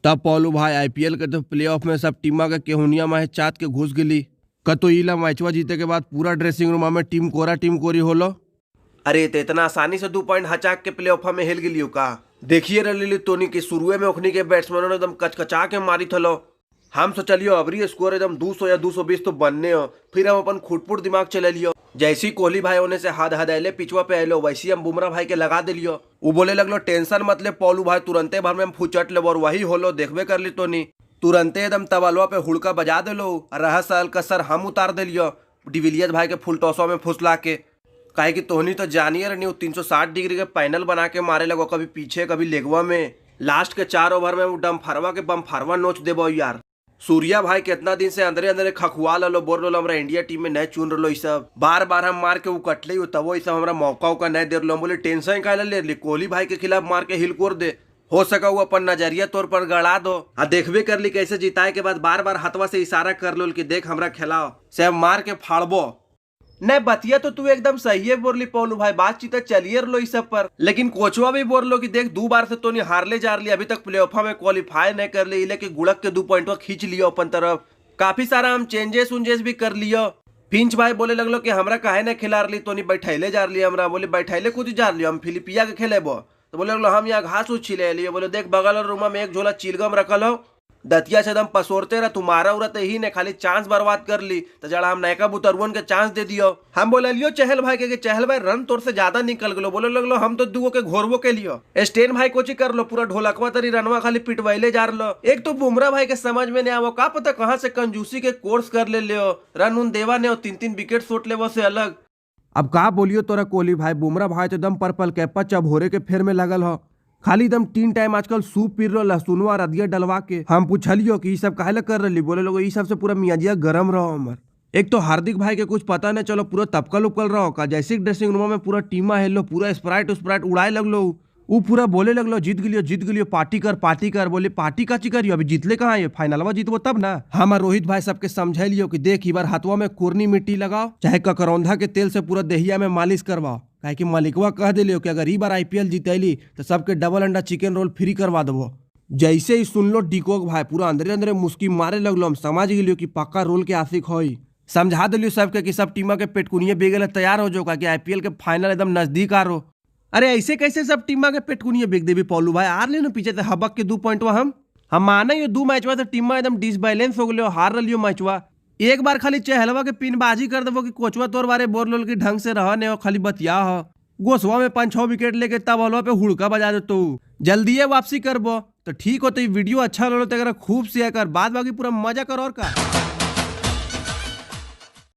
तब पौलू भाई आईपीएल के तो प्लेऑफ में सब टीमा के केहुनिया में चात के घुस गिली। कतो इला मैचवा जीते के बाद पूरा ड्रेसिंग रूम में टीम कोरी होलो। अरे तो इतना आसानी से 2 पॉइंट हचाक के प्ले ऑफ में हिल गई का। देखिए रही टोनी की शुरुए में ओखनी के बैट्समैनों ने एकदम कचकचा के मारी थलो। हम सोचलियो अबरी स्कोर एकदम 200 या 220 तो बनने हो। फिर हम अपन खुटपुट दिमाग चले लियो। जैसी कोहली भाई होने से हाथ हदैले पिचवा पे आलो वैसी हम बुमराह भाई के लगा दिलियो। वो बोले लगलो टेंशन मत ले पौलू भाई, तुरंते भर में हम फुचट ले। और वही होलो, देखबे कर ली टोनी। तुरंते एकदम तबलवा पे हुड़का बजा दिलो। रहा साल का सर हम उतार दिलियो डिविलियर्स भाई के फुल टॉसवा में फुसला के। काहे कि तोहनी तो जानिए रही 360 डिग्री के पैनल बना के मारे लगो, कभी पीछे कभी लेगवा में। लास्ट के 4 ओवर में वो डमफरवा के बमफरवा नोच देबो यार। सूर्या भाई कितना दिन से अंदरे अंदरे खखुआ लो, बोल लो हमरा इंडिया टीम में नहीं चुन रहो। सब बार बार हम मार के वो कटले तब वो सब हमरा मौका उका नहीं दे रहा। बोले टेंशन का ले ली, कोहली भाई के खिलाफ मार के हिल कोर दे। हो सका वो अपन नजरिया तौर पर गड़ा दो। देखबे कर ली कैसे जिताए के बाद बार बार हाथवा से इशारा कर लो कि देख हमरा खिलाओ से मार के फाड़बो। नहीं बतिया तो तू एकदम सही है बोल ली पौलू भाई, बातचीत चलिए लो इस सब पर। लेकिन कोचवा भी बोल लो कि देख 2 बार से तो नहीं हारले जा रही, अभी तक प्लेऑफा में क्वालिफाई नहीं कर ली। लेकिन गुड़क के 2 पॉइंट खींच लियो अपन तरफ। काफी सारा हम चेंजेस उंजेस भी कर लियो। फिंच भाई बोले लगलो कि हमरा काहे नहीं खिला रही, तो नहीं बैठैले जा रही। हमरा बोले बैठैले खुद जा रही, हम फिलिपिया के खेलेबो। तो बोले लगलो हम यहाँ घास उछ छिले लिए। बोले देख बगल रूम में एक झोला चिलगम रखल हो, दतिया से एकदम पसोरते रह। तुम्हारा उरत ही ने खाली चांस बर्बाद कर ली। तो जड़ा हम नयका बुतरुअन के चांस दे दियो। हम बोले लियो चहल भाई के चहल भाई रन तोर से ज्यादा निकल गलो। बोले लगलो हम तो दुगो के घोरबो के लियो। स्टेन भाई कोची कर लो, पूरा ढोलकवा तरी रनवा खाली पिटवैले जा रलो। एक तो बुमराह भाई के समझ में नहीं आवो, का पता कहाँ से कंजूसी के कोर्स कर ले लियो। रन उन देवा ने 3-3 विकेट सोट ले से अलग। अब का बोलियो तोरा कोहली भाई, बुमराह भाई तो एकदम पर्पल कैपा चबोरे के फेर में लगल हो। खाली एकदम 3 टाइम आजकल सूप पी रो, लहसुनवा रदिया डलवा के। हम पूछलियो कि ये सब काहे कर रही, बोले लोग ये सब से पूरा मियाजिया गरम रहो हमर। एक तो हार्दिक भाई के कुछ पता नहीं चलो, पूरा तपकल उपकल रहो का। जैसे ड्रेसिंग रूम में पूरा टीमा हेलो, पूरा स्प्राइट उड़ाए लगलो। वो पूरा बोले लगलो जीत गलियो पार्टी कर। बोले पार्टी का करियो, अभी जीतले कहाँ है, फाइनलवा जीतबो तब ना। हम रोहित भाई सबके समझाइलियो कि देख, बार हाथवा में कोरनी मिट्टी लगाओ, चाहे ककरौंधा के तेल से पूरा देहिया में मालिश करवाओ। काहे कि मालिकवा कह दिलियो कि अगर ई बार आईपीएल जीतैली तो सबके डबल अंडा चिकन रोल फ्री करवा देबो। जैसे ही सुन लो डिकोक भाई पूरा अंदरे मुस्की मारे लगलो। हम समझ गेलियो कि पक्का रोल के आशिक होई। समझा दिलियो सबके कि सब टीमा के पेटकुनिये बेगे तैयार हो जो, कि आईपीएल के फाइनल एकदम नजदीक आ रो। अरे ऐसे कैसे सब टीमा के पेटकुनिये बेग देवी पौलू भाई, आर ले पीछे से हबक के 2 पॉइंटवा। हम माने 2 मैचवा से टीमा एकदम डिसबैलेंस हो गयो, हार रलियो मैचवा। एक बार खाली चहलवा के पिनबाजी कर देवो कि कोचवा तोर बारे बोल लो कि ढंग से रह नहीं हो, खाली बतिया हो। गोसवा में 5-6 विकेट लेके तब हलवा पे हुड़का बजा दे। तो जल्दी वापसी करबो तो ठीक हो। तो वीडियो अच्छा लगे तो खूब शेयर कर, बाद बाकी पूरा मजा कर और का।